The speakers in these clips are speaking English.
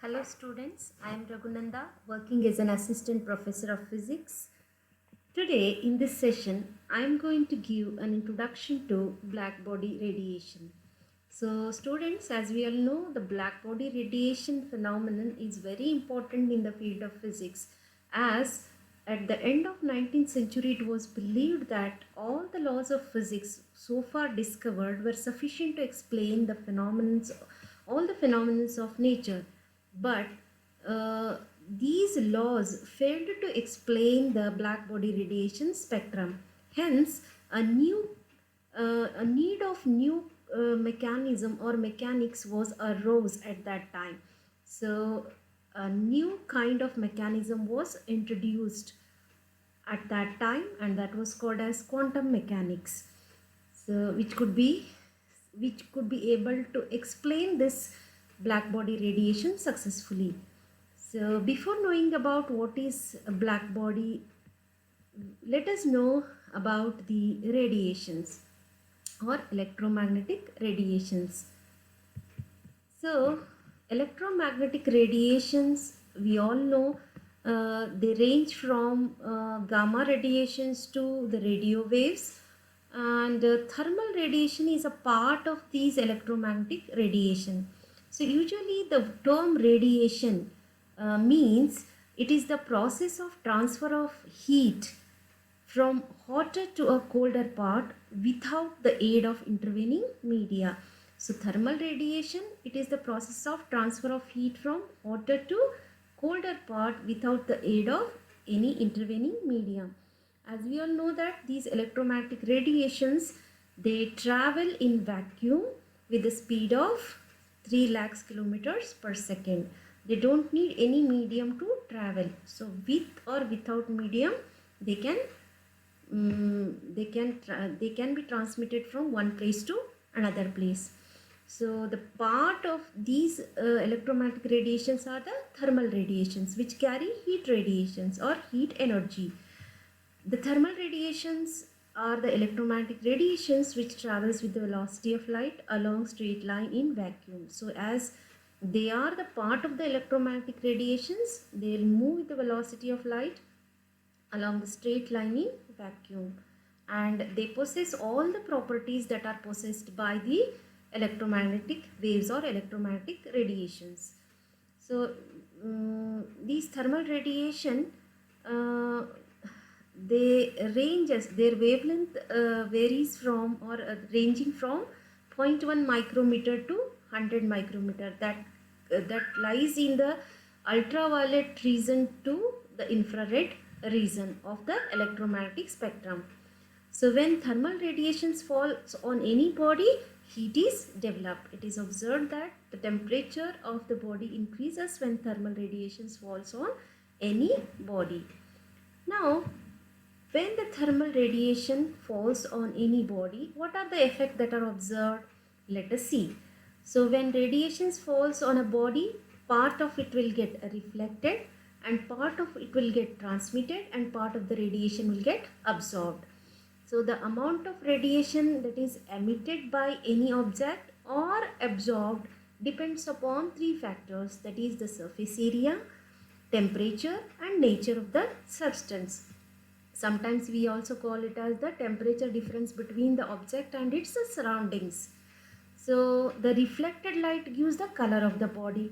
Hello students, I am Raghunanda working as an assistant professor of physics. Today in this session I am going to give an introduction to black body radiation. So students, as we all know, the black body radiation phenomenon is very important in the field of physics, as at the end of 19th century it was believed that all the laws of physics so far discovered were sufficient to explain the all the phenomena of nature. But uh, these laws failed to explain the black body radiation spectrum. Hence, a need of new mechanism or mechanics was arose at that time. So, a new kind of mechanism was introduced at that time, and that was called as quantum mechanics. So, which could be able to explain this black body radiation successfully. So before knowing about what is a black body, let us know about the radiations or electromagnetic radiations. So electromagnetic radiations, we all know, they range from gamma radiations to the radio waves, and thermal radiation is a part of these electromagnetic radiation. So usually the term radiation means it is the process of transfer of heat from hotter to a colder part without the aid of intervening media. So thermal radiation, it is the process of transfer of heat from hotter to colder part without the aid of any intervening medium. As we all know that these electromagnetic radiations, they travel in vacuum with the speed of 3 lakhs kilometers per second. They don't need any medium to travel. So with or without medium, they can they can be transmitted from one place to another place. So the part of these electromagnetic radiations are the thermal radiations, which carry heat radiations or heat energy. The thermal radiations are the electromagnetic radiations which travels with the velocity of light along straight line in vacuum. So as they are the part of the electromagnetic radiations, they will move with the velocity of light along the straight line in vacuum, and they possess all the properties that are possessed by the electromagnetic waves or electromagnetic radiations. So these thermal radiation, uh, they ranges their wavelength varies from or ranging from zero point 0.1 micrometer to 100 micrometer, that lies in the ultraviolet region to the infrared region of the electromagnetic spectrum. So when thermal radiations falls on any body, heat is developed. It is observed that the temperature of the body increases when thermal radiations falls on any body. Now, when the thermal radiation falls on any body, what are the effects that are observed? Let us see. So when radiations falls on a body, part of it will get reflected and part of it will get transmitted and part of the radiation will get absorbed. So the amount of radiation that is emitted by any object or absorbed depends upon three factors, that is the surface area, temperature and nature of the substance. Sometimes we also call it as the temperature difference between the object and its surroundings. So the reflected light gives the color of the body.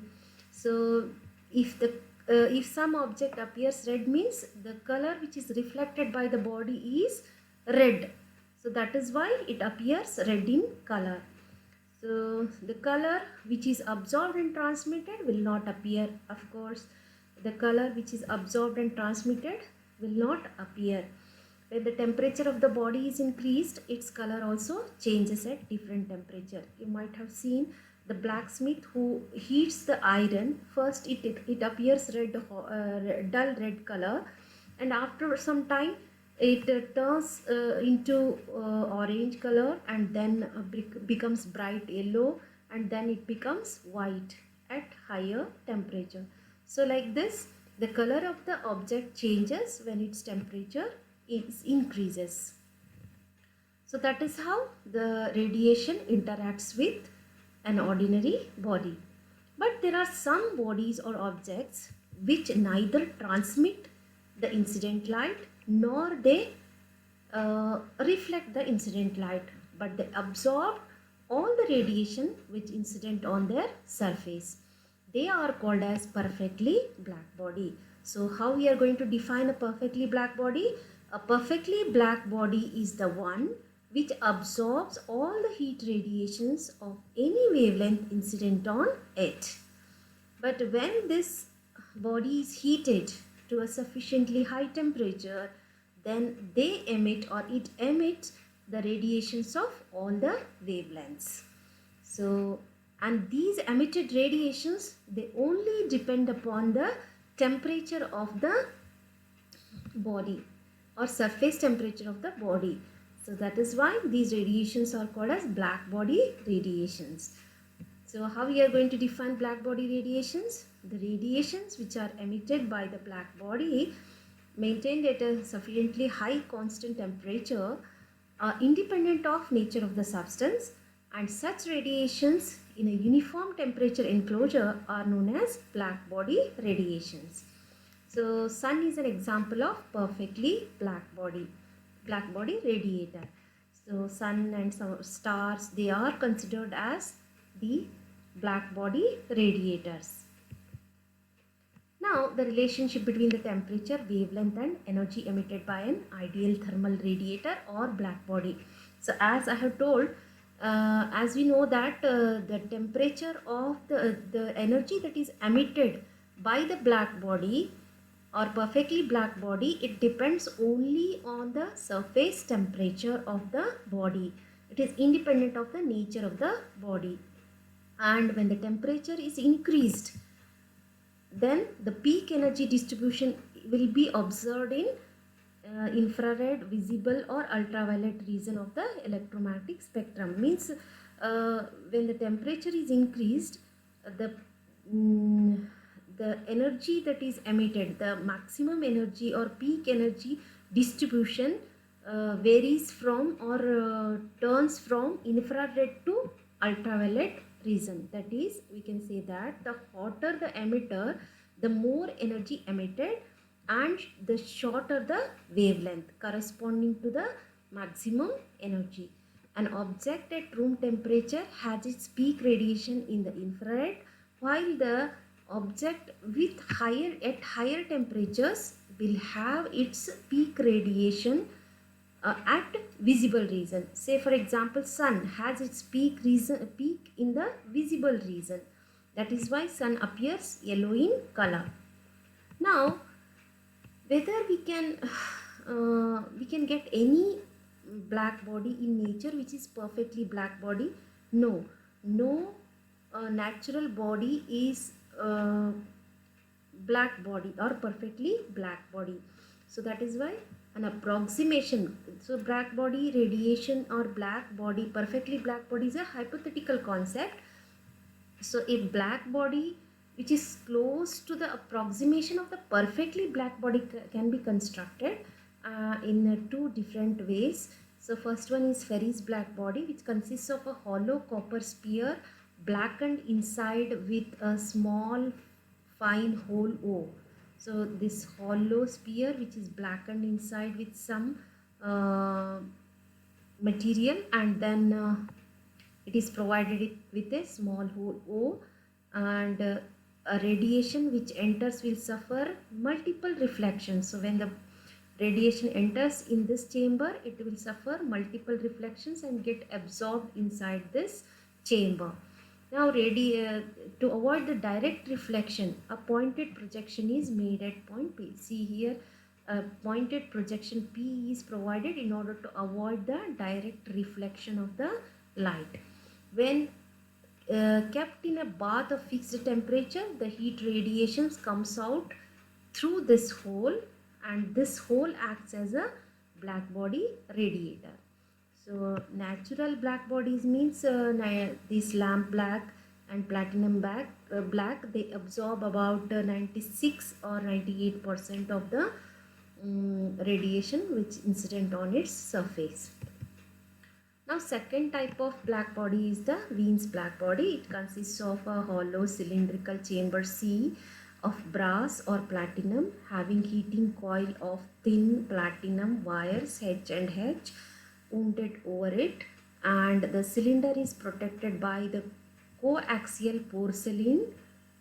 So if some object appears red, means the color which is reflected by the body is red. So that is why it appears red in color. So the color which is absorbed and transmitted will not appear. Of course, the color which is absorbed and transmitted will not appear. When the temperature of the body is increased, its color also changes at different temperature. You might have seen the blacksmith who heats the iron. First it appears dull red color, and after some time it turns into orange color, and then becomes bright yellow, and then it becomes white at higher temperature. So like this, the color of the object changes when its temperature increases. So that is how the radiation interacts with an ordinary body. But there are some bodies or objects which neither transmit the incident light nor they reflect the incident light, but they absorb all the radiation which incident on their surface. They are called as perfectly black body. So how we are going to define a perfectly black body? A perfectly black body is the one which absorbs all the heat radiations of any wavelength incident on it. But when this body is heated to a sufficiently high temperature, then they emit or it emits the radiations of all the wavelengths. So, and these emitted radiations, they only depend upon the temperature of the body or surface temperature of the body. So that is why these radiations are called as black body radiations. So how we are going to define black body radiations? The radiations which are emitted by the black body maintained at a sufficiently high constant temperature are independent of nature of the substance, and such radiations in a uniform temperature enclosure are known as black body radiations. So sun is an example of perfectly black body radiator. So sun and some stars, they are considered as the black body radiators. Now the relationship between the temperature, wavelength and energy emitted by an ideal thermal radiator or black body. So as I have told, as we know that the temperature of the energy that is emitted by the black body or perfectly black body, it depends only on the surface temperature of the body. It is independent of the nature of the body. And when the temperature is increased, then the peak energy distribution will be observed in infrared, visible or ultraviolet region of the electromagnetic spectrum. Means when the temperature is increased, the energy that is emitted, the maximum energy or peak energy distribution varies from or turns from infrared to ultraviolet region. That is, we can say that the hotter the emitter, the more energy emitted, and the shorter the wavelength corresponding to the maximum energy. An object at room temperature has its peak radiation in the infrared, while the object with higher temperatures will have its peak radiation at visible region. Say for example, sun has its peak in the visible region. That is why sun appears yellow in color. Now, whether we can get any black body in nature which is perfectly black body? No, natural body is black body or perfectly black body. So that is why an approximation. So black body radiation or black body, perfectly black body is a hypothetical concept. So a black body which is close to the approximation of the perfectly black body can be constructed in two different ways. So first one is Ferri's black body, which consists of a hollow copper sphere blackened inside with a small fine hole O. So this hollow sphere which is blackened inside with some material, and then it is provided with a small hole O, and a radiation which enters will suffer multiple reflections. So when the radiation enters in this chamber, it will suffer multiple reflections and get absorbed inside this chamber. Now to avoid the direct reflection, a pointed projection is made at point P. See here, a pointed projection P is provided in order to avoid the direct reflection of the light. When kept in a bath of fixed temperature, the heat radiations comes out through this hole, and this hole acts as a black body radiator. So natural black bodies means this lamp black and platinum black, they absorb about 96 or 98% of the radiation which incident on its surface. Now second type of black body is the Wien's black body. It consists of a hollow cylindrical chamber C of brass or platinum having heating coil of thin platinum wires H and H wounded over it, and the cylinder is protected by the coaxial porcelain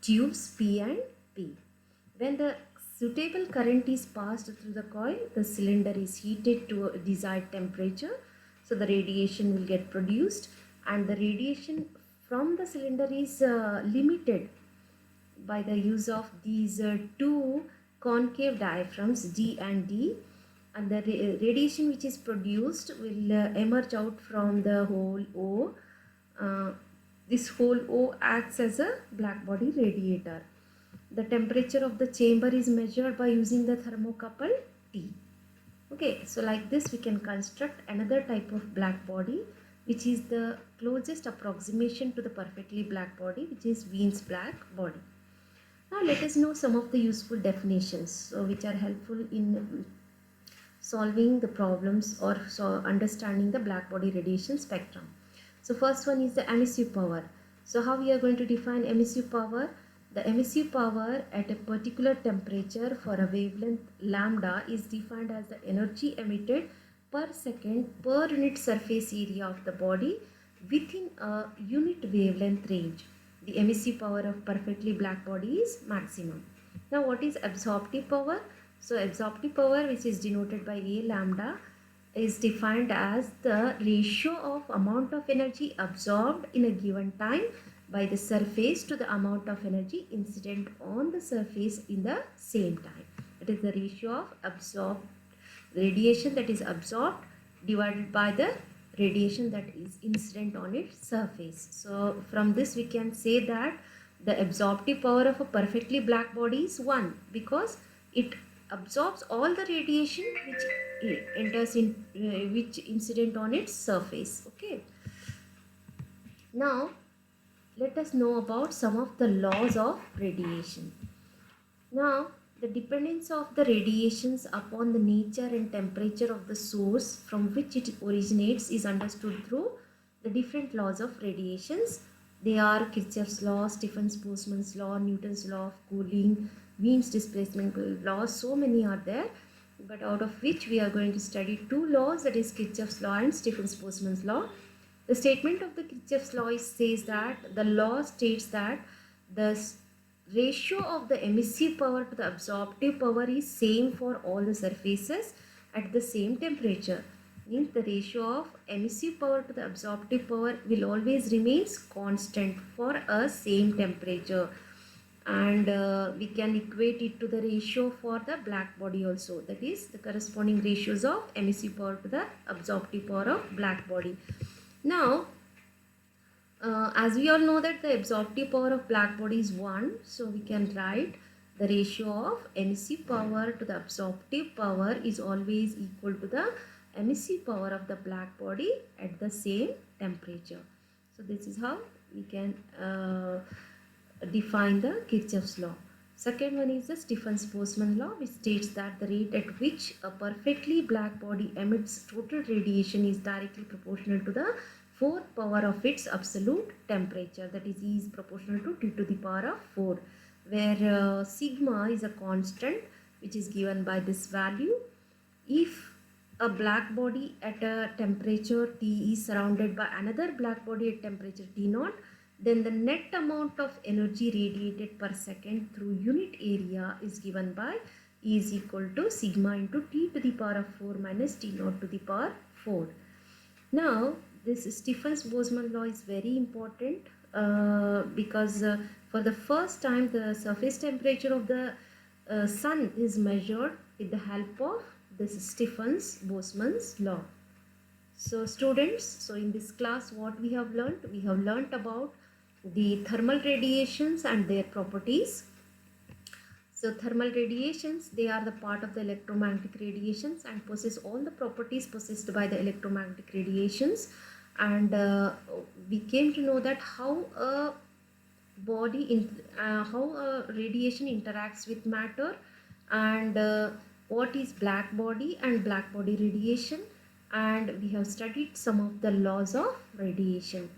tubes P and P. When the suitable current is passed through the coil, the cylinder is heated to a desired temperature. So the radiation will get produced, and the radiation from the cylinder is limited by the use of these two concave diaphragms D and D, and the radiation which is produced will emerge out from the hole O. This hole O acts as a black body radiator. The temperature of the chamber is measured by using the thermocouple T. Okay, so like this we can construct another type of black body, which is the closest approximation to the perfectly black body, which is Wien's black body. Now let us know some of the useful definitions which are helpful in solving the problems or understanding the black body radiation spectrum. So first one is the emissive power. So how we are going to define emissive power? The emissive power at a particular temperature for a wavelength lambda is defined as the energy emitted per second per unit surface area of the body within a unit wavelength range. The emissive power of perfectly black body is maximum. Now what is absorptive power? So absorptive power, which is denoted by A lambda, is defined as the ratio of amount of energy absorbed in a given time by the surface to the amount of energy incident on the surface in the same time. It is the ratio of absorbed radiation that is absorbed divided by the radiation that is incident on its surface. So from this we can say that the absorptive power of a perfectly black body is 1, because it absorbs all the radiation which enters in which incident on its surface. Okay, now let us know about some of the laws of radiation. Now the dependence of the radiations upon the nature and temperature of the source from which it originates is understood through the different laws of radiations. They are Kirchhoff's law, Stephen-Boltzmann's law, Newton's law of cooling, Wien's displacement law. So many are there, but out of which we are going to study two laws, that is Kirchhoff's law and Stephen-Boltzmann's law. The statement of the Kirchhoff's law says that the law states that the ratio of the emissive power to the absorptive power is same for all the surfaces at the same temperature. Means the ratio of emissive power to the absorptive power will always remains constant for a same temperature, and we can equate it to the ratio for the black body also, that is the corresponding ratios of emissive power to the absorptive power of black body. Now as we all know that the absorptive power of black body is 1, so we can write the ratio of emissive power to the absorptive power is always equal to the emissive power of the black body at the same temperature. So this is how we can define the Kirchhoff's law. Second one is the Stephen-Boltzmann law, which states that the rate at which a perfectly black body emits total radiation is directly proportional to the fourth power of its absolute temperature, that is E is proportional to T to the power of 4, where sigma is a constant which is given by this value. If a black body at a temperature T is surrounded by another black body at temperature T0, then the net amount of energy radiated per second through unit area is given by E is equal to sigma into T to the power of 4 minus T0 to the power 4. Now this Stephen-Boltzmann law is very important because for the first time the surface temperature of the sun is measured with the help of this Stephen-Boltzmann's law. So students, so in this class what we have learnt? We have learnt about the thermal radiations and their properties. So thermal radiations, they are the part of the electromagnetic radiations and possess all the properties possessed by the electromagnetic radiations. And we came to know that how a radiation interacts with matter, and what is black body and black body radiation, and we have studied some of the laws of radiation.